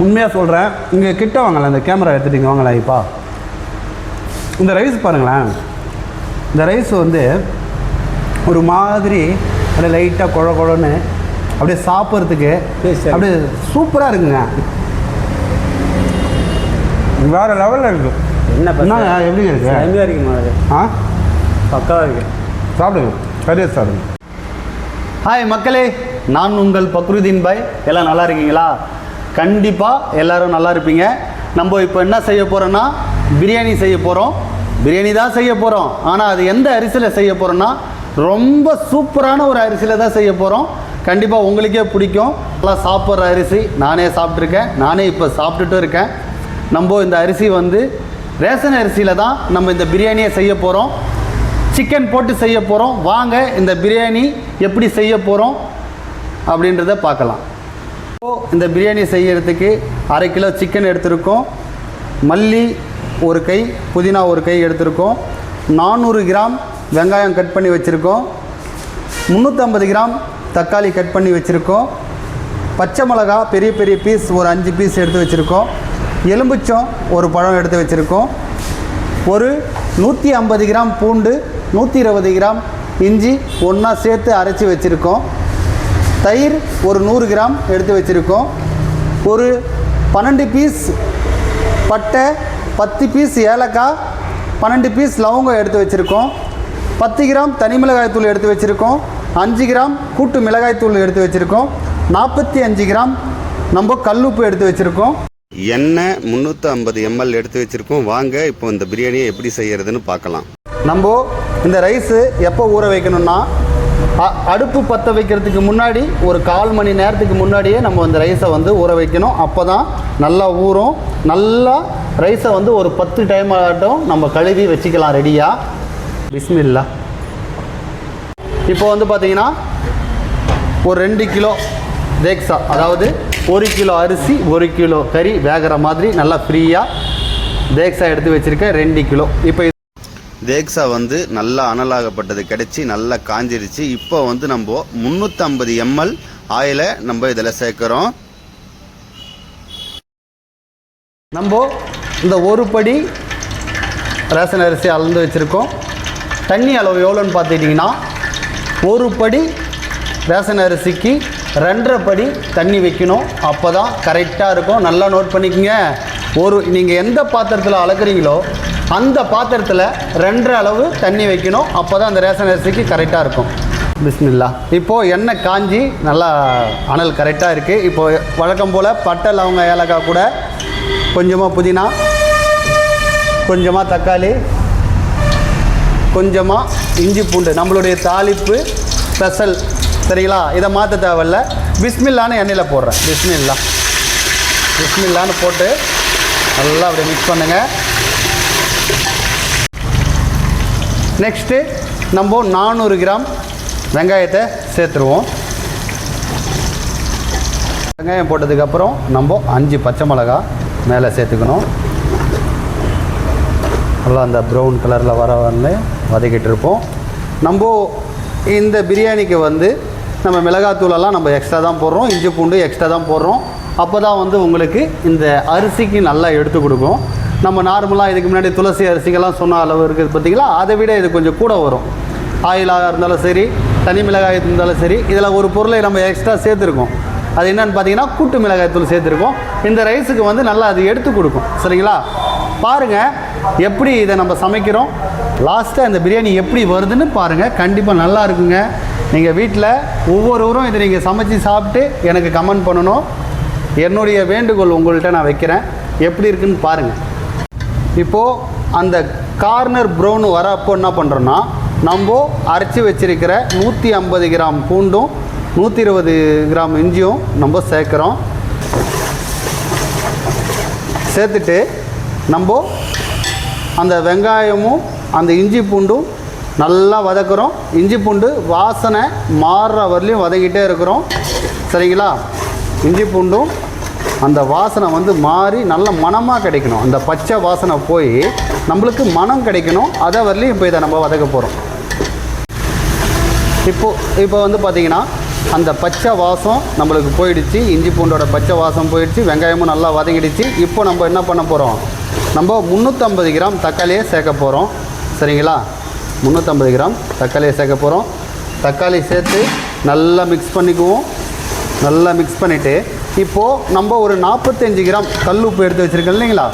உண்மையாக சொல்கிறேன், இங்கே கிட்ட வாங்கலாம், இந்த கேமரா எடுத்துகிட்டு வாங்கலாம். இப்போ இந்த ரைஸ் பாருங்களேன், இந்த ரைஸ் வந்து ஒரு மாதிரி அப்படியே லைட்டாக குழ குழன்னு அப்படியே சாப்பிட்றதுக்கு அப்படியே சூப்பராக இருக்குங்க. வேறு லெவலில் இருக்குது. என்ன எப்படி இருக்குது? செம்மையாக இருக்குமா? பக்காவாக இருக்குது. சாப்பிடுங்க, சரியா சாப்பிடுங்க. ஹாய் மக்களே, நான் உங்கள் பக்ருதீன் பாய். எல்லாம் நல்லா இருக்கீங்களா? கண்டிப்பாக எல்லோரும் நல்லா இருப்பீங்க. நம்ம இப்போ என்ன செய்ய போகிறோன்னா பிரியாணி செய்ய போகிறோம். பிரியாணி தான் செய்ய போகிறோம். ஆனால் அது எந்த அரிசியில் செய்ய போகிறோன்னா ரொம்ப சூப்பரான ஒரு அரிசியில் தான் செய்ய போகிறோம். கண்டிப்பாக உங்களுக்கே பிடிக்கும். நல்லா சாப்பிட்ற அரிசி, நானே சாப்பிட்ருக்கேன், நானே இப்போ சாப்பிட்டுட்டு இருக்கேன். நம்ம இந்த அரிசி வந்து ரேஷன் அரிசியில் தான் நம்ம இந்த பிரியாணியை செய்ய போகிறோம். சிக்கன் போட்டு செய்ய போகிறோம். வாங்க இந்த பிரியாணி எப்படி செய்ய போகிறோம் அப்படின்றத பார்க்கலாம். இந்த பிரியாணி செய்கிறதுக்கு 1/2 கிலோ சிக்கன் எடுத்திருக்கோம். மல்லி 1 கை, புதினா 1 கை எடுத்திருக்கோம். 400 கிராம் வெங்காயம் கட் பண்ணி வச்சுருக்கோம். 350 கிராம் தக்காளி கட் பண்ணி வச்சுருக்கோம். பச்சை மிளகா பெரிய பெரிய பீஸ் ஒரு 5 பீஸ் எடுத்து வச்சுருக்கோம். எலும்புச்சம் ஒரு பழம் எடுத்து வச்சுருக்கோம். ஒரு 150 கிராம் பூண்டு, 120 கிராம் இஞ்சி ஒன்றா சேர்த்து அரைச்சி வச்சுருக்கோம். தயிர் ஒரு 100 கிராம் எடுத்து வச்சுருக்கோம். ஒரு 12 பீஸ் பட்டை, 10 பீஸ் ஏலக்காய், 12 பீஸ் லவங்கம் எடுத்து வச்சுருக்கோம். 10 கிராம் தனி மிளகாய்த்தூள் எடுத்து வச்சுருக்கோம். 5 கிராம் கூட்டு மிளகாய்த்தூள் எடுத்து வச்சுருக்கோம். 45 கிராம் நம்ம கல்லுப்பு எடுத்து வச்சுருக்கோம். எண்ணெய் 350 ml எடுத்து வச்சுருக்கோம். வாங்க இப்போ இந்த பிரியாணியை எப்படி செய்கிறதுன்னு பார்க்கலாம். நம்ம இந்த ரைஸு எப்போ ஊற வைக்கணும்னா அடுப்பு பற்ற வைக்கிறதுக்கு முன்னாடி ஒரு 1/4 மணி நேரத்துக்கு முன்னாடியே நம்ம இந்த ரைஸை வந்து ஊற வைக்கணும். அப்போ தான் நல்லா ஊறும். நல்லா ரைஸை வந்து ஒரு 10 டைம் ஆகட்டும் நம்ம கழுவி வச்சுக்கலாம் ரெடியாக. பிஸ்மில்லா. இப்போ வந்து பார்த்திங்கன்னா ஒரு 2 கிலோ தேக்ஸா, அதாவது 1 கிலோ அரிசி 1 கிலோ கறி வேகிற மாதிரி நல்லா ஃப்ரீயாக தேக்ஸா எடுத்து வச்சுருக்கேன். 2 கிலோ. இப்போ தேக்ஸா வந்து நல்லா அனலாகப்பட்டது கிடச்சி நல்லா காஞ்சிருச்சு. இப்போ வந்து நம்ம 350 ml ஆயிலை நம்ம இதில் சேர்க்குறோம். நம்ம இந்த ஒரு படி ரேஷன் அரிசி அளந்து வச்சுருக்கோம். தண்ணி அளவு எவ்வளோன்னு பார்த்துக்கிட்டிங்கன்னா ஒரு படி ரேஷன் அரிசிக்கு 2.5 படி தண்ணி வைக்கணும். அப்போ தான் கரெக்டாக இருக்கும். நல்லா நோட் பண்ணிக்கோங்க. நீங்கள் எந்த பாத்திரத்தில் அளக்குறீங்களோ அந்த பாத்திரத்தில் 2.5 அளவு தண்ணி வைக்கணும். அப்போ தான் அந்த ரேஷன் அரிசிக்கு கரெக்டாக இருக்கும். பிஸ்மில்லா. இப்போது எண்ணெய் காஞ்சி நல்லா அனல் கரெக்டாக இருக்குது. இப்போது வழக்கம் போல் பட்டை லவங்க ஏலக்காய் கூட கொஞ்சமாக புதினா, கொஞ்சமாக தக்காளி, கொஞ்சமாக இஞ்சி பூண்டு, நம்மளுடைய தாளிப்பு ஸ்பெஷல். சரிங்களா? இதை மாற்ற தேவையில்ல. பிஸ்மில்லான்னு எண்ணெயில் போடுறேன். பிஸ்மில்லான்னு போட்டு நல்லா அப்படியே மிக்ஸ் பண்ணுங்கள். நெக்ஸ்ட்டு நம்ம 400 கிராம் வெங்காயத்தை சேர்த்துருவோம். வெங்காயம் போட்டதுக்கப்புறம் நம்ம 5 பச்சை மிளகா மேலே சேர்த்துக்கணும். நல்லா அந்த ப்ரௌன் கலரில் வர வந்து வதக்கிட்டு இருப்போம். நம்ம இந்த பிரியாணிக்கு வந்து நம்ம மிளகாத்தூளெல்லாம் நம்ம எக்ஸ்ட்ரா தான் போடுறோம். இஞ்சி பூண்டு எக்ஸ்ட்ரா தான் போடுறோம். அப்போ தான் வந்து உங்களுக்கு இந்த அரிசிக்கு நல்லா எடுத்து கொடுக்கும். நம்ம நார்மலாக இதுக்கு முன்னாடி துளசி அரிசிக்கெல்லாம் சொன்ன அளவு இருக்குது பார்த்திங்களா, அதை விட இது கொஞ்சம் கூட வரும். ஆயிலாக இருந்தாலும் சரி, தனி மிளகாய் இருந்தாலும் சரி, இதில் ஒரு பொருளை நம்ம எக்ஸ்ட்ரா சேர்த்துருக்கோம். அது என்னென்னு பார்த்தீங்கன்னா கூட்டு மிளகாய்த்தூள் சேர்த்துருக்கோம். இந்த ரைஸுக்கு வந்து நல்லா அது எடுத்து கொடுக்கும். சரிங்களா? பாருங்கள் எப்படி இதை நம்ம சமைக்கிறோம். லாஸ்ட்டாக இந்த பிரியாணி எப்படி வருதுன்னு பாருங்கள். கண்டிப்பாக நல்லா இருக்குங்க. நீங்கள் வீட்டில் ஒவ்வொருவரும் இதை நீங்கள் சமைச்சு சாப்பிட்டு எனக்கு கமெண்ட் பண்ணணும். என்னுடைய வேண்டுகோள் உங்கள்கிட்ட நான் வைக்கிறேன். எப்படி இருக்குன்னு பாருங்கள். இப்போது அந்த கார்னர் ப்ரௌன் வரப்போ என்ன பண்ணுறோன்னா நம்ம அரைச்சி வச்சிருக்கிற 150 கிராம் பூண்டும் 120 கிராம் இஞ்சியும் நம்ம சேர்க்குறோம். சேர்த்துட்டு நம்ம அந்த வெங்காயமும் அந்த இஞ்சி பூண்டும் நல்லா வதக்குறோம். இஞ்சி பூண்டு வாசனை மாறுற வரலையும் வதக்கிட்டே இருக்கிறோம். சரிங்களா? இஞ்சி பூண்டும் அந்த வாசனை வந்து மாறி நல்ல மணமாக கிடைக்கணும். அந்த பச்சை வாசனை போய் நம்மளுக்கு மனம் கிடைக்கணும். அதை வரலையும் இப்போ இதை நம்ம வதக்க போகிறோம். இப்போ வந்து பார்த்திங்கன்னா அந்த பச்சை வாசம் நம்மளுக்கு போயிடுச்சு. இஞ்சி பூண்டோட பச்சை வாசம் போயிடுச்சு. வெங்காயமும் நல்லா வதங்கிடுச்சு. இப்போ நம்ம என்ன பண்ண போகிறோம், நம்ம 350 கிராம் தக்காளியை சேர்க்க போகிறோம். சரிங்களா, 350 கிராம் தக்காளியை சேர்க்க போகிறோம். தக்காளி சேர்த்து நல்லா மிக்ஸ் பண்ணிக்குவோம். நல்லா மிக்ஸ் பண்ணிவிட்டு இப்போது நம்ம ஒரு 45 கிராம் கல் உப்பு எடுத்து வச்சுருக்கோம் இல்லைங்களா,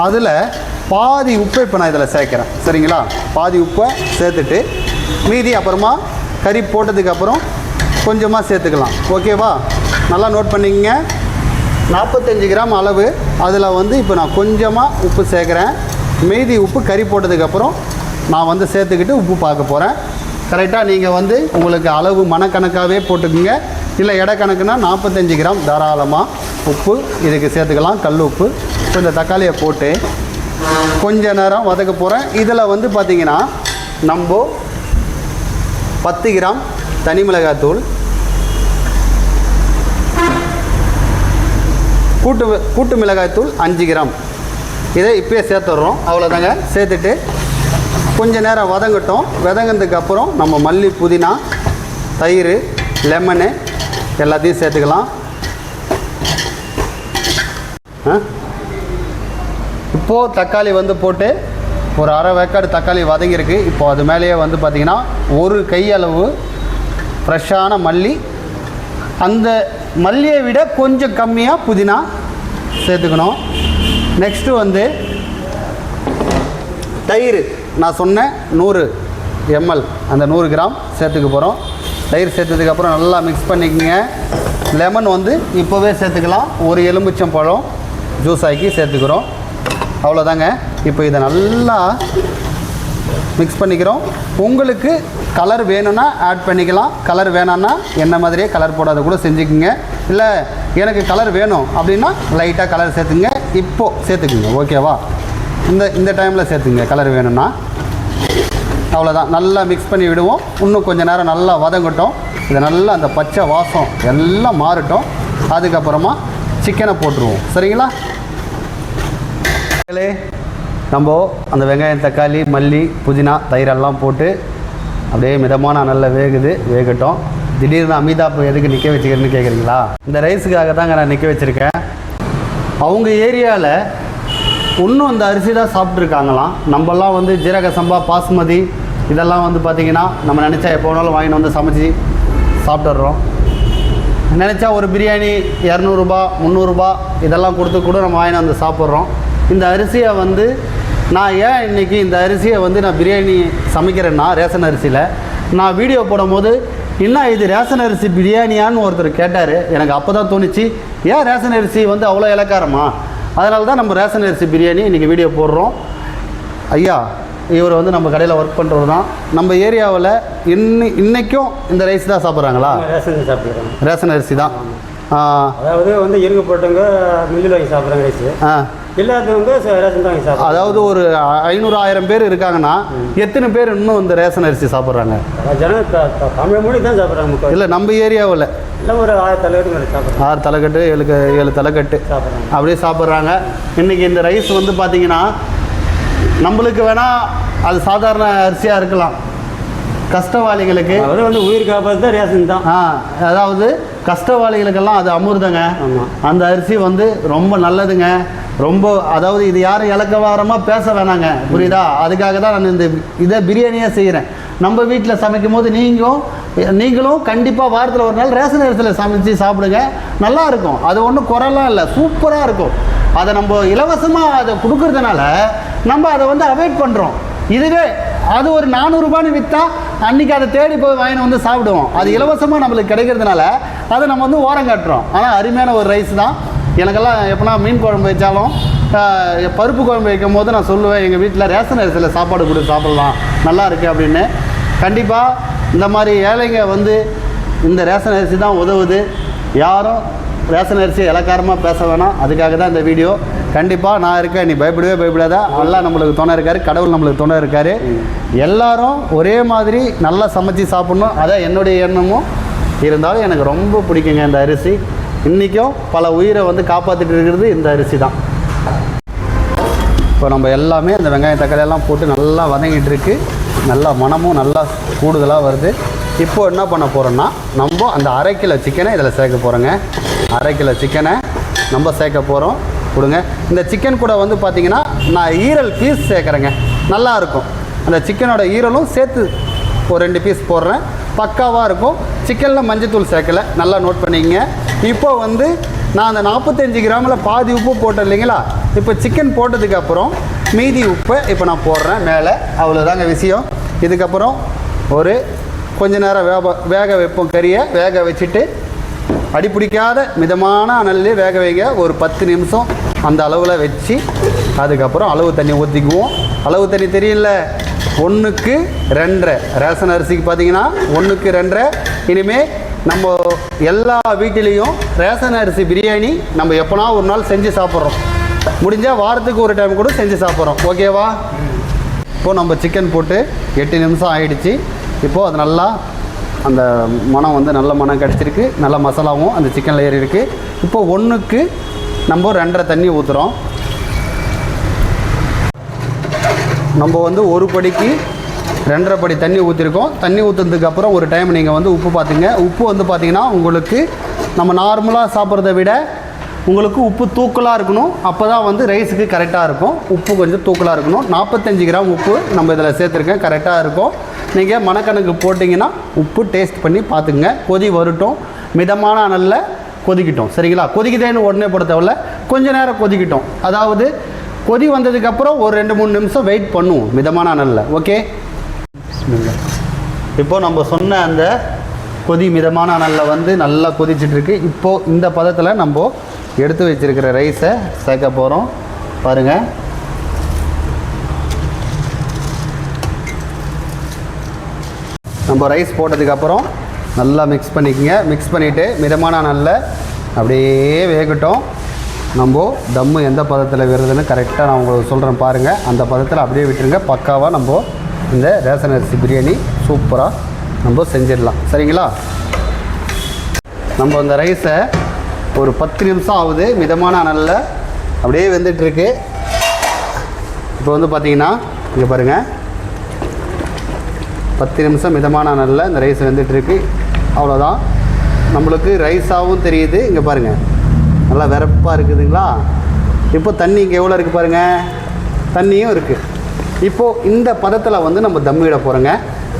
அதில் பாதி உப்பை இப்போ நான் இதில் சேர்க்குறேன். சரிங்களா, பாதி உப்பை சேர்த்துட்டு மீதி அப்புறமா கறி போட்டதுக்கப்புறம் கொஞ்சமாக சேர்த்துக்கலாம். ஓகேவா, நல்லா நோட் பண்ணிக்கங்க. 45 கிராம் அளவு அதில் வந்து இப்போ நான் கொஞ்சமாக உப்பு சேர்க்குறேன். மீதி உப்பு கறி போட்டதுக்கப்புறம் நான் வந்து சேர்த்துக்கிட்டு உப்பு பார்க்க போகிறேன். கரெக்டாக நீங்கள் வந்து உங்களுக்கு அளவு மனக்கணக்காகவே போட்டுக்குங்க. இல்லை எடை கணக்குனா 45 கிராம் தாராளமாக உப்பு இதுக்கு சேர்த்துக்கலாம், கல் உப்பு. இப்போ இந்த தக்காளியை போட்டு கொஞ்ச நேரம் வதக்க போகிறேன். இதில் வந்து பார்த்திங்கன்னா நம்ம 10 கிராம் தனி மிளகாய்த்தூள், கூட்டு மிளகாய்த்தூள் 5 கிராம், இதை இப்போயே சேர்த்துட்றோம். அவ்வளோதாங்க. சேர்த்துட்டு கொஞ்ச நேரம் வதங்கட்டும். வதங்கினதுக்கப்புறம் நம்ம மல்லி, புதினா, தயிர், லெமனு எல்லாத்தையும் சேர்த்துக்கலாம். இப்போது தக்காளி வந்து போட்டு ஒரு அரை வேக்காடு தக்காளி வதங்கியிருக்கு. இப்போது அது மேலேயே வந்து பார்த்திங்கன்னா ஒரு கையளவு ஃப்ரெஷ்ஷான மல்லி, அந்த மல்லியை விட கொஞ்சம் கம்மியாக புதினா சேர்த்துக்கணும். நெக்ஸ்ட்டு வந்து தயிர் நான் சொன்னேன் 100 ml, அந்த 100 கிராம் சேர்த்துக்க போகிறோம். தயிர் சேர்த்ததுக்கப்புறம் நல்லா மிக்ஸ் பண்ணிக்கோங்க. லெமன் வந்து இப்போவே சேர்த்துக்கலாம். ஒரு எலுமிச்சம் பழம் ஜூஸ் ஆக்கி சேர்த்துக்கிறோம். அவ்வளோதாங்க. இப்போ இதை நல்லா மிக்ஸ் பண்ணிக்கிறோம். உங்களுக்கு கலர் வேணும்னா ஆட் பண்ணிக்கலாம், கலர் வேணான்னா என்ன மாதிரியே கலர் போடாத கூட செஞ்சுக்குங்க. இல்லை எனக்கு கலர் வேணும் அப்படின்னா லைட்டாக கலர் சேர்த்துங்க, இப்போது சேர்த்துக்குங்க. ஓகேவா, இந்த டைமில் சேர்த்துங்க கலர் வேணும்னா. அவ்வளோதான். நல்லா மிக்ஸ் பண்ணி விடுவோம். இன்னும் கொஞ்சம் நேரம் நல்லா வதங்கட்டும். இது நல்லா அந்த பச்சை வாசம் எல்லாம் மாறட்டும். அதுக்கப்புறமா சிக்கனை போட்டுருவோம். சரிங்களா, நம்ம அந்த வெங்காயம், தக்காளி, மல்லி, புதினா, தயிரெல்லாம் போட்டு அப்படியே மிதமான நல்லா வேகட்டும். திடீர்னு அமிதாப் எதுக்கு நிற்க வச்சுக்கிறேன்னு கேட்குறீங்களா? இந்த ரைஸுக்காக தாங்க நான் நிற்க வச்சுருக்கேன். அவங்க ஏரியாவில் இன்னும் இந்த அரிசி தான் சாப்பிட்ருக்காங்களாம். நம்மலாம் வந்து ஜீரக சம்பா, பாஸ்மதி இதெல்லாம் வந்து பார்த்திங்கன்னா நம்ம நினச்சா எப்போ வேணாலும் வாங்கிட்டு வந்து சமைச்சி சாப்பிட்டுடுறோம். நினச்சா ஒரு பிரியாணி 200 ரூபா 300 ரூபா இதெல்லாம் கொடுத்து கூட நம்ம வாங்கிட்டு வந்து சாப்பிட்றோம். இந்த அரிசியை வந்து நான் ஏன் இன்றைக்கி இந்த அரிசியை வந்து நான் பிரியாணி சமைக்கிறேன்னா, ரேஷன் அரிசியில் நான் வீடியோ போடும்போது இன்னும் இது ரேஷன் அரிசி பிரியாணியான்னு ஒருத்தர் கேட்டார். எனக்கு அப்போ தான் தோணுச்சு, ஏன் ரேஷன் அரிசி வந்து அவ்வளோ இலக்காரமா? அதனால தான் நம்ம ரேஷன் அரிசி பிரியாணி இன்றைக்கி வீடியோ போடுறோம். ஐயா இவர் வந்து நம்ம கடையில் ஒர்க் பண்ணுறது தான். நம்ம ஏரியாவில் இன்றைக்கும் இந்த ரைஸ் தான் சாப்பிட்றாங்களா? ரேஷன் சாப்பிட்றாங்க. ரேஷன் அரிசி தான். அதாவது வந்து இருக்க போட்டவங்க மில்லில் வாங்கி சாப்பிட்றாங்க ரைஸ், இல்லாதவங்க ரேஷன் தான் வாங்கி சாப்பிட்றாங்க. அதாவது ஒரு 500-1000 பேர் இருக்காங்கன்னா எத்தனை பேர் இன்னும் இந்த ரேஷன் அரிசி சாப்பிட்றாங்க? ஜனம் தமிழ் மொழி தான் சாப்பிட்றாங்க. இல்லை நம்ம ஏரியாவில் இல்லை ஒரு 6 தலைக்கட்டு மேலே சாப்பிட்றாங்க. 6 தலைக்கட்டு 7 தலைக்கட்டு சாப்பிட்றாங்க, அப்படியே சாப்பிட்றாங்க. இன்றைக்கி இந்த ரைஸ் வந்து பார்த்திங்கன்னா நம்மளுக்கு வேணால் அது சாதாரண அரிசியாக இருக்கலாம், கஷ்டவாளிகளுக்கு அதாவது வந்து உயிர் காப்பாற்று தான் ரேஷன் தான். அதாவது கஷ்டவாளிகளுக்கெல்லாம் அது அமிர்தங்க. அந்த அரிசி வந்து ரொம்ப நல்லதுங்க. ரொம்ப அதாவது இது யாரும் இலக்கவாரமாக பேச வேணாங்க, புரியுதா? அதுக்காக தான் நான் இதை பிரியாணியாக செய்கிறேன். நம்ம வீட்டில் சமைக்கும் போது நீங்களும் கண்டிப்பாக வாரத்தில் ஒரு நாள் ரேஷன் அரிசியில் சமைச்சு சாப்பிடுங்க. நல்லாயிருக்கும், அது ஒன்றும் குறைலாம் இல்லை, சூப்பராக இருக்கும். அதை நம்ம இலவசமாக அதை கொடுக்கறதுனால நம்ம அதை வந்து அவாய்ட் பண்ணுறோம். இதுவே அது ஒரு 400 ரூபான்னு விற்றா அன்றைக்கி அதை தேடி போய் வாங்கி வந்து சாப்பிடுவோம். அது இலவசமாக நம்மளுக்கு கிடைக்கிறதுனால அதை நம்ம வந்து ஓரம் காட்டுறோம். ஆனால் அருமையான ஒரு ரைஸ் தான். எனக்கெல்லாம் எப்போனா மீன் குழம்பு வச்சாலும் பருப்பு குழம்பு வைக்கும் போது நான் சொல்லுவேன், எங்கள் வீட்டில் ரேஷன் அரிசியில் சாப்பாடு கொடுத்து சாப்பிட்லாம், நல்லா இருக்குது அப்படின்னு. கண்டிப்பாக இந்த மாதிரி ஏழைங்க வந்து இந்த ரேஷன் அரிசி தான் உதவுது. யாரும் ரேஷன் அரிசி இலக்காரமாக பேச வேணாம். அதுக்காக தான் இந்த வீடியோ. கண்டிப்பாக நான் இருக்கேன், நீ பயப்படாத. நல்லா நம்மளுக்கு துணை இருக்கார், கடவுள் நம்மளுக்கு துணை இருக்கார். எல்லாரும் ஒரே மாதிரி நல்லா சமைச்சு சாப்பிட்ணும், அதான் என்னுடைய எண்ணமும். இருந்தாலும் எனக்கு ரொம்ப பிடிக்குங்க இந்த அரிசி. இன்றைக்கும் பல உயிரை வந்து காப்பாற்றிட்டு இருக்கிறது இந்த அரிசி தான். இப்போ நம்ம எல்லாமே அந்த வெங்காயம், தக்காளி எல்லாம் போட்டு நல்லா வதங்கிட்டு இருக்கு. நல்லா மனமும் நல்லா கூடுதலாக வருது. இப்போ என்ன பண்ண போகிறோன்னா நம்ம அந்த 1/2 கிலோ சிக்கனை இதில் சேர்க்க போகிறோங்க. 1/2 கிலோ சிக்கனை நம்ம சேர்க்க போகிறோம். கொடுங்க. இந்த சிக்கன் கூட வந்து பார்த்திங்கன்னா நான் ஈரல் பீஸ் சேர்க்குறேங்க, நல்லாயிருக்கும். அந்த சிக்கனோட ஈரலும் சேர்த்து ஒரு 2 பீஸ் போடுறேன், பக்காவாக இருக்கும். சிக்கனில் மஞ்சத்தூள் சேர்க்கலை, நல்லா நோட் பண்ணிக்கங்க. இப்போ வந்து நான் அந்த 45 கிராமில் பாதி உப்பு போட்டேன் இல்லைங்களா, இப்போ சிக்கன் போட்டதுக்கப்புறம் மீதி உப்பை இப்போ நான் போடுறேன் மேலே. அவ்வளோதாங்க விஷயம். இதுக்கப்புறம் ஒரு கொஞ்ச நேரம் வேக வைப்போம். கறியை வேக வச்சுட்டு அடி பிடிக்காத மிதமான அனல்லே வேக வைங்க. ஒரு 10 நிமிஷம் அந்த அளவில் வச்சு அதுக்கப்புறம் அளவு தண்ணி ஊற்றிக்குவோம். அளவு தண்ணி தெரியல, 1க்கு 2.5. ரேஷன் அரிசிக்கு பார்த்தீங்கன்னா 1க்கு 2.5. இனிமேல் நம்ம எல்லா வீட்டிலையும் ரேஷன் அரிசி பிரியாணி நம்ம எப்போனா ஒரு நாள் செஞ்சு சாப்பிட்றோம். முடிஞ்சால் வாரத்துக்கு ஒரு டைம் கூட செஞ்சு சாப்பிட்றோம். ஓகேவா? இப்போது நம்ம சிக்கன் போட்டு 8 நிமிஷம் ஆகிடுச்சு. இப்போது அது நல்லா அந்த மனம் வந்து நல்ல மனம் கிடச்சிருக்கு, நல்ல மசாலாவும் அந்த சிக்கனில் ஏறி இருக்குது. இப்போ 1க்கு நம்ம 2.5 தண்ணி ஊற்றுறோம். நம்ம வந்து ஒரு படிக்கு 2.5 படி தண்ணி ஊற்றிருக்கோம். தண்ணி ஊற்றுனதுக்கப்புறம் ஒரு டைம் நீங்கள் வந்து உப்பு பார்த்துங்க. உப்பு வந்து பார்த்திங்கன்னா உங்களுக்கு நம்ம நார்மலாக சாப்பிட்றத விட உங்களுக்கு உப்பு தூக்கலாக இருக்கணும். அப்போ தான் வந்து ரைஸுக்கு கரெக்டாக இருக்கும். உப்பு கொஞ்சம் தூக்கலாக இருக்கணும். 45 கிராம் உப்பு நம்ம இதில் சேர்த்துருக்கேன், கரெக்டாக இருக்கும். நீங்கள் மணக்கணக்கு போட்டிங்கன்னா உப்பு டேஸ்ட் பண்ணி பார்த்துங்க. கொதி வரட்டும், மிதமான அனலில் கொதிக்கிட்டோம். சரிங்களா? கொதிக்குதேன்னு உடனே போட தேவையில்ல, கொஞ்சம் நேரம் கொதிக்கிட்டோம். அதாவது கொதி வந்ததுக்கப்புறம் ஒரு 2-3 நிமிஷம் வெயிட் பண்ணுவோம் மிதமான அனலில். ஓகே, இப்போது நம்ம சொன்ன அந்த கொதி மிதமான அனலில் வந்து நல்லா கொதிச்சிட்ருக்கு. இப்போது இந்த பதத்தில் நம்ம எடுத்து வச்சுருக்கிற ரைஸை சேர்க்க போகிறோம். பாருங்கள், நம்ம ரைஸ் போட்டதுக்கப்புறம் நல்லா மிக்ஸ் பண்ணிக்கோங்க. மிக்ஸ் பண்ணிவிட்டு மிதமான அனலில் அப்படியே வேகட்டும். நம்ம தம்மு எந்த பதத்தில் வருதுன்னு கரெக்டாக நான் உங்களுக்கு சொல்கிறேன் பாருங்கள். அந்த பதத்தில் அப்படியே விட்டுருங்க. பக்காவாக நம்ம இந்த ரேஷன் அரிசி பிரியாணி சூப்பராக நம்ம செஞ்சிடலாம். சரிங்களா? நம்ம இந்த ரைஸை ஒரு 10 நிமிஷம் ஆகுது மிதமான அனலில் அப்படியே வெந்துட்டுருக்கு. இப்போ வந்து பார்த்திங்கன்னா இங்கே பாருங்கள், 10 நிமிஷம் மிதமான அனலில் இந்த ரைஸ் வெந்துட்டுருக்கு. அவ்வளோதான், நம்மளுக்கு ரைஸாகவும் தெரியுது. இங்கே பாருங்கள், நல்லா வெறப்பாக இருக்குதுங்களா? இப்போ தண்ணி இங்கே எவ்வளோ இருக்குது பாருங்கள், தண்ணியும் இருக்குது. இப்போது இந்த பதத்தில் வந்து நம்ம தம் விட போகிறோங்க.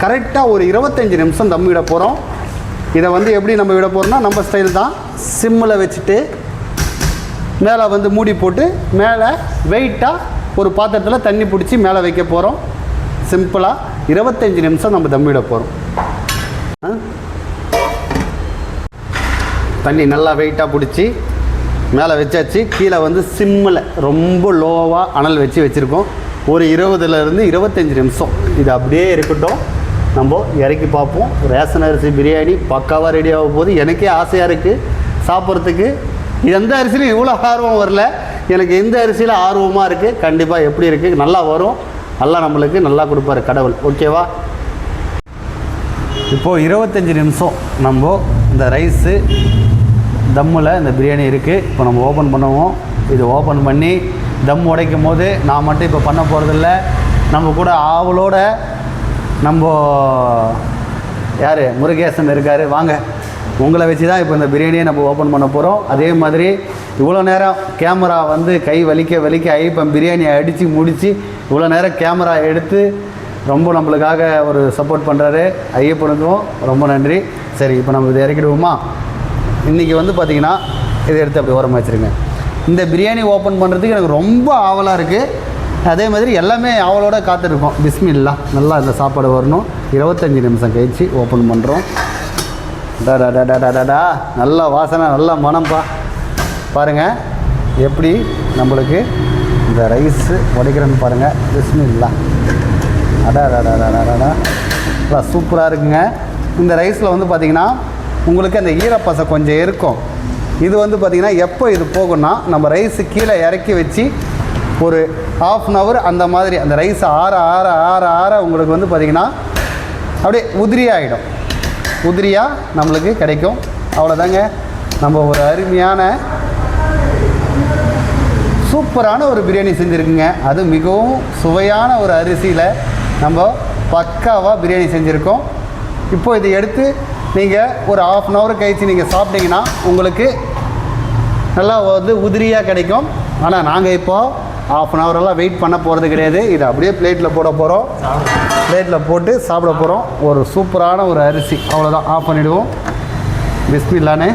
கரெக்டாக ஒரு 25 நிமிஷம் தம் விட போகிறோம். இதை வந்து எப்படி நம்ம விட போகிறோம்னா நம்ம ஸ்டைல் தான். சிம்மில் வச்சுட்டு மேலே வந்து மூடி போட்டு மேலே வெயிட்டாக ஒரு பாத்திரத்தில் தண்ணி பிடிச்சி மேலே வைக்க போகிறோம். சிம்பிளாக 25 நிமிஷம் நம்ம தம் விட போகிறோம். தண்ணி நல்லா வெயிட்டாக பிடிச்சி மேலே வச்சாச்சு. கீழே வந்து சிம்மில் ரொம்ப லோவாக அனல் வச்சுருக்கோம். ஒரு 20லேருந்து 25 நிமிஷம் இது அப்படியே இருக்கட்டும். நம்ம இறக்கி பார்ப்போம். ரேஷன் அரிசி பிரியாணி பக்காவாக ரெடி ஆக போகுது. எனக்கே ஆசையாக இருக்குது சாப்பிட்றதுக்கு. எந்த அரிசியிலும் இவ்வளோ ஆர்வம் வரல, எனக்கு எந்த அரிசியில் ஆர்வமாக இருக்குது. கண்டிப்பாக எப்படி இருக்குது, நல்லா வரும். நல்லா நம்மளுக்கு நல்லா கொடுப்பாரு கடவுள். ஓகேவா? இப்போது 25 நிமிஷம் நம்ம இந்த ரைஸு தம்மில் இந்த பிரியாணி இருக்குது. இப்போ நம்ம ஓப்பன் பண்ணுவோம். இது ஓப்பன் பண்ணி தம் உடைக்கும் போது நான் மட்டும் இப்போ பண்ண போகிறதில்ல, நம்ம கூட ஆவலோட நம்ம யார் முருகேசன் இருக்கார். வாங்க, உங்களை வச்சு தான் இப்போ இந்த பிரியாணியை நம்ம ஓப்பன் பண்ண போகிறோம். அதே மாதிரி இவ்வளோ நேரம் கேமரா வந்து கை வலிக்க ஐப்பம் பிரியாணியை அடித்து முடித்து இவ்வளோ நேரம் கேமரா எடுத்து ரொம்ப நம்மளுக்காக ஒரு சப்போர்ட் பண்ணுறாரு. ஐயப்பனுக்கும் ரொம்ப நன்றி. சரி, இப்போ நம்ம இதை இறக்கிடுவோமா? இன்றைக்கி வந்து பார்த்திங்கன்னா இதை எடுத்து அப்படி ஓரமாக வச்சுருங்க. இந்த பிரியாணி ஓப்பன் பண்ணுறதுக்கு எனக்கு ரொம்ப ஆவலாக இருக்குது. அதே மாதிரி எல்லாமே ஆவலோட காத்திருக்கோம். பிஸ்மில்லா, நல்லா இந்த சாப்பாடு வரணும். 25 நிமிஷம் கழிச்சு ஓப்பன் பண்ணுறோம். டா நல்லா வாசனை, நல்லா மனம்பா. பாருங்கள் எப்படி நம்மளுக்கு இந்த ரைஸு உடைக்கிறேன்னு பாருங்கள். பிஸ்மில்லா, நல்லா சூப்பராக இருக்குங்க. இந்த ரைஸில் வந்து பார்த்திங்கன்னா உங்களுக்கு அந்த ஈரப்பசை கொஞ்சம் இருக்கும். இது வந்து பார்த்திங்கன்னா எப்போ இது போகும்னா நம்ம ரைஸு கீழே இறக்கி வச்சு ஒரு 1/2 hour அந்த மாதிரி அந்த ரைஸ் ஆற உங்களுக்கு வந்து பார்த்திங்கன்னா அப்படியே உதிரியாகிடும். உதிரியாக நம்மளுக்கு கிடைக்கும். அவ்வளோதாங்க, நம்ம ஒரு அருமையான சூப்பரான ஒரு பிரியாணி செஞ்சுருக்குங்க. அது மிகவும் சுவையான ஒரு அரிசியில் நம்ம பக்காவாக பிரியாணி செஞ்சுருக்கோம். இப்போ இதை எடுத்து நீங்கள் ஒரு 1/2 அன் ஹவர் கழித்து நீங்கள் சாப்பிட்டீங்கன்னா உங்களுக்கு நல்லா வந்து உதிரியாக கிடைக்கும். ஆனால் நாங்கள் இப்போது 1/2 அன் ஹவரெல்லாம் வெயிட் பண்ண போகிறது கிடையாது. இதை அப்படியே பிளேட்டில் போட போகிறோம். பிளேட்டில் போட்டு சாப்பிட போகிறோம். ஒரு சூப்பரான ஒரு அரிசி, அவ்வளோதான். ஆஃப் பண்ணிவிடுவோம். பிஸ்மில்லான்னு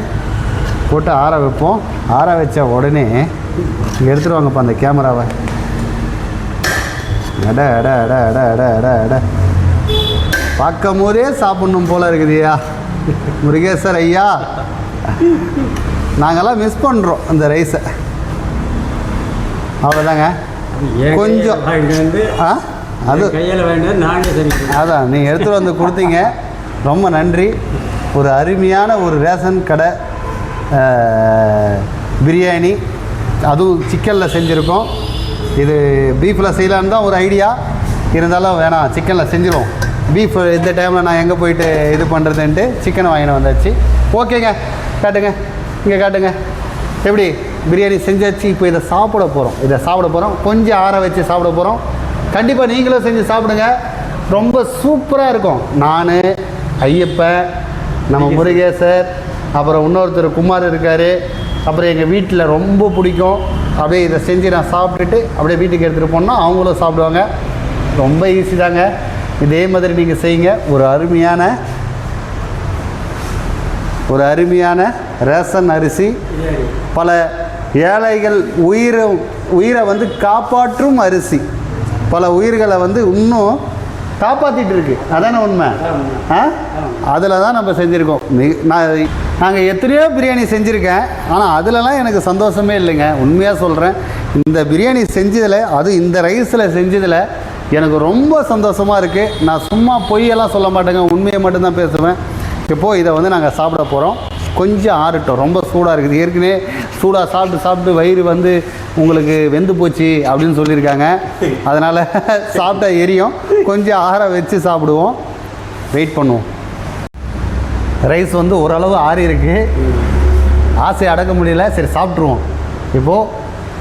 போட்டு ஆற வைப்போம். ஆற வச்ச உடனே எடுத்துகிட்டு வாங்கப்பா அந்த கேமராவை. அட அட அட அட அட அட அட பார்க்கும் போதே சாப்பிட்ணும் போல் இருக்குதுயா முருகேசர் ஐயா. நாங்கள்லாம் மிஸ் பண்ணுறோம் அந்த ரைஸை. அவ்வளோதாங்க. கொஞ்சம் அது கையில் வேண்டியது நாங்கள் சரி. அதான் நீங்கள் எடுத்துகிட்டு வந்து கொடுத்தீங்க, ரொம்ப நன்றி. ஒரு அருமையான ஒரு ரேஷன் கடை பிரியாணி, அதுவும் சிக்கனில் செஞ்சுருக்கோம். இது பீஃபில் செய்யலான்னு தான் ஒரு ஐடியா, இருந்தாலும் வேணாம் சிக்கனில் செஞ்சிடும். பீஃப் இந்த டைமில் நான் எங்கே போயிட்டு இது பண்ணுறதுன்ட்டு சிக்கனை வாங்கிட்டு வந்தாச்சு. ஓகேங்க, காட்டுங்க, இங்கே காட்டுங்க. எப்படி பிரியாணி செஞ்சாச்சு. இப்போ இதை சாப்பிட போகிறோம். கொஞ்சம் ஆற வச்சு சாப்பிட போகிறோம். கண்டிப்பாக நீங்களும் செஞ்சு சாப்பிடுங்க, ரொம்ப சூப்பராக இருக்கும். நான், ஐயப்பன், நம்ம முருகேசர், அப்புறம் இன்னொருத்தர் குமார் இருக்கார், அப்புறம் எங்கள் வீட்டில் ரொம்ப பிடிக்கும். அப்படியே இதை செஞ்சு நான் சாப்பிட்டுட்டு அப்படியே வீட்டுக்கு எடுத்துகிட்டு போனோம்னா அவங்களும் சாப்பிடுவாங்க. ரொம்ப ஈஸி தாங்க. இதே மாதிரி நீங்கள் செய்யுங்க. ஒரு அருமையான ரேஷன் அரிசி, பல ஏழைகள் உயிரை வந்து காப்பாற்றும் அரிசி, பல உயிர்களை வந்து இன்னும் காப்பாற்றிட்டு இருக்கு. அதானே உண்மை. அதில் தான் நம்ம செஞ்சுருக்கோம். நாங்கள் எத்தனையோ பிரியாணி செஞ்சுருக்கேன், ஆனால் அதிலலாம் எனக்கு சந்தோஷமே இல்லைங்க. உண்மையாக சொல்கிறேன். இந்த பிரியாணி செஞ்சதில், அதுவும் இந்த ரைஸில் செஞ்சதில் எனக்கு ரொம்ப சந்தோஷமாக இருக்குது. நான் சும்மா பொய்யெல்லாம் சொல்ல மாட்டேங்க, உண்மையை மட்டும்தான் பேசுவேன். இப்போது இதை வந்து நாங்கள் சாப்பிட போகிறோம். கொஞ்சம் ஆறட்டும், ரொம்ப சூடாக இருக்குது. ஏற்கனவே சூடாக சாப்பிட்டு வயிறு வந்து உங்களுக்கு வெந்து போச்சு அப்படின்னு சொல்லியிருக்காங்க. அதனால் சாப்பிட்டா எரியும். கொஞ்சம் ஆற வச்சு சாப்பிடுவோம். வெயிட் பண்ணுவோம். ரைஸ் வந்து ஓரளவு ஆறி இருக்குது. ஆசை அடக்க முடியல, சரி சாப்பிட்ருவோம். இப்போது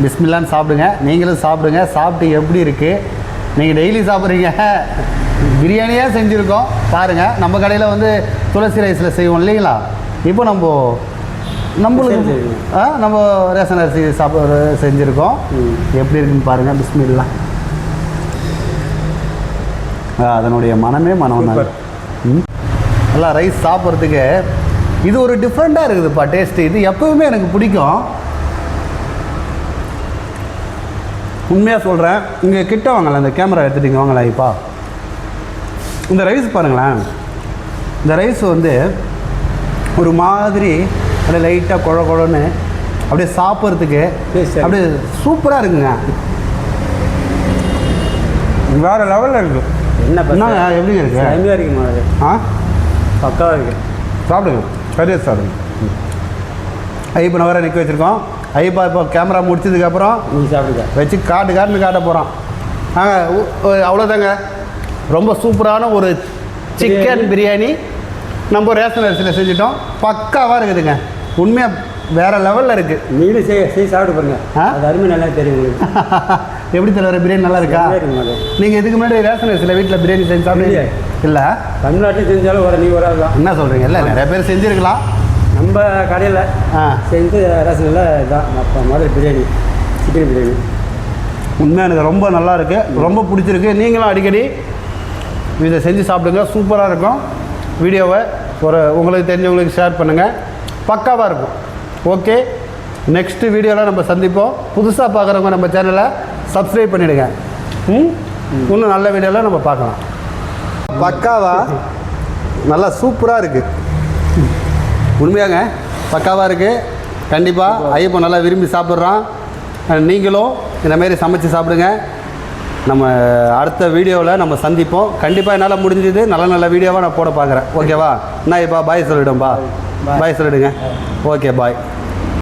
பிஸ்மில்லான்னு சாப்பிடுங்க. நீங்களும் சாப்பிடுங்க. சாப்பிட்டு எப்படி இருக்குது, நீங்கள் டெய்லி சாப்பிட்றீங்க, பிரியாணியாக செஞ்சுருக்கோம் பாருங்கள். நம்ம கடையில் வந்து துளசி ரைஸில் செய்வோம் இல்லைங்களா. இப்போ நம்மளுக்கு நம்ம ரேஷன் அரிசி செஞ்சுருக்கோம். எப்படி இருக்குன்னு பாருங்கள். பிஸ்மில்லா. அதனுடைய மனம் தான். நல்லா ரைஸ் சாப்பிட்றதுக்கு இது ஒரு டிஃப்ரெண்ட்டாக இருக்குதுப்பா டேஸ்ட்டு. இது எப்போவுமே எனக்கு பிடிக்கும். உண்மையாக சொல்கிறேன். இங்கே கிட்ட வாங்கலாம், இந்த கேமரா எடுத்துகிட்டு வாங்கலாம். இப்போ இந்த ரைஸ் பாருங்களேன். இந்த ரைஸ் வந்து ஒரு மாதிரி அப்படியே லைட்டாக குழன்னு அப்படியே சாப்பிட்றதுக்கு அப்படியே சூப்பராக இருக்குங்க. வேறு லெவலில் இருக்குது. என்ன எப்படிங்க இருக்குது? அருமையாக இருக்குமா? அது பக்காவாக இருக்குது. சாப்பிடுங்க, சரியாக சாப்பிடுங்க. ஐயப்பனை வேறு நிற்க வச்சுருக்கோம். ஐயப்பா இப்போ கேமரா முடிச்சதுக்கப்புறம் நீங்கள் சாப்பிடுங்க வச்சு காட்டுன்னு காட்ட போகிறோம். அவ்வளோதாங்க. ரொம்ப சூப்பரான ஒரு சிக்கன் பிரியாணி நம்ம ரேஷன் அரிசியில் செஞ்சிட்டோம். பக்காவாக இருக்குதுங்க. உண்மையாக வேறு லெவலில் இருக்குது. நீங்களும் செய்ய சாப்பிட்டு பாருங்க. அது அருமை நல்லா தெரியும் உங்களுக்கு. எப்படி தலைவர் பிரியாணி நல்லா இருக்கா? நீங்கள் இதுக்கு முன்னாடி ரேஷன் அரிசியில் வீட்டில் பிரியாணி செஞ்சு சாப்பிடுங்க? இல்லை, தமிழ்நாட்டில் செஞ்சாலும் நீ ஒரு ஆள் தான். என்ன சொல்கிறீங்க? இல்லை, நிறைய பேர் செஞ்சுருக்கலாம். நம்ம கடையில் செஞ்சு ரேஷனில் இதான் முதல்ல பிரியாணி, சிக்கன் பிரியாணி. உண்மையாக எனக்கு ரொம்ப நல்லா இருக்குது, ரொம்ப பிடிச்சிருக்கு. நீங்களும் அடிக்கடி இதை செஞ்சு சாப்பிடுங்க. சூப்பராக இருக்கும். வீடியோவை உங்களுக்கு தெரிஞ்சவங்களுக்கு ஷேர் பண்ணுங்கள். பக்காவாக இருக்கும். ஓகே, நெக்ஸ்ட்டு வீடியோவில் நம்ம சந்திப்போம். புதுசாக பார்க்குறவங்க நம்ம சேனலை சப்ஸ்கிரைப் பண்ணிவிடுங்க. இன்னும் நல்ல வீடியோவில் நம்ம பார்க்கலாம். பக்காவாக நல்லா சூப்பராக இருக்குது. உண்மையாங்க பக்காவாக இருக்குது. கண்டிப்பாக ஐயப்பன் நல்லா விரும்பி சாப்பிட்றான். நீங்களும் இந்தமாரி சமைச்சு சாப்பிடுங்க. நம்ம அடுத்த வீடியோவில் நம்ம சந்திப்போம். கண்டிப்பாக என்னால் முடிஞ்சது நல்ல வீடியோவாக நான் போட பார்க்குறேன். ஓகேவா? நான் இப்போ பாய் சொல்லிவிடும்பா. பாய் சொல்லிவிடுங்க. ஓகே, பாய்.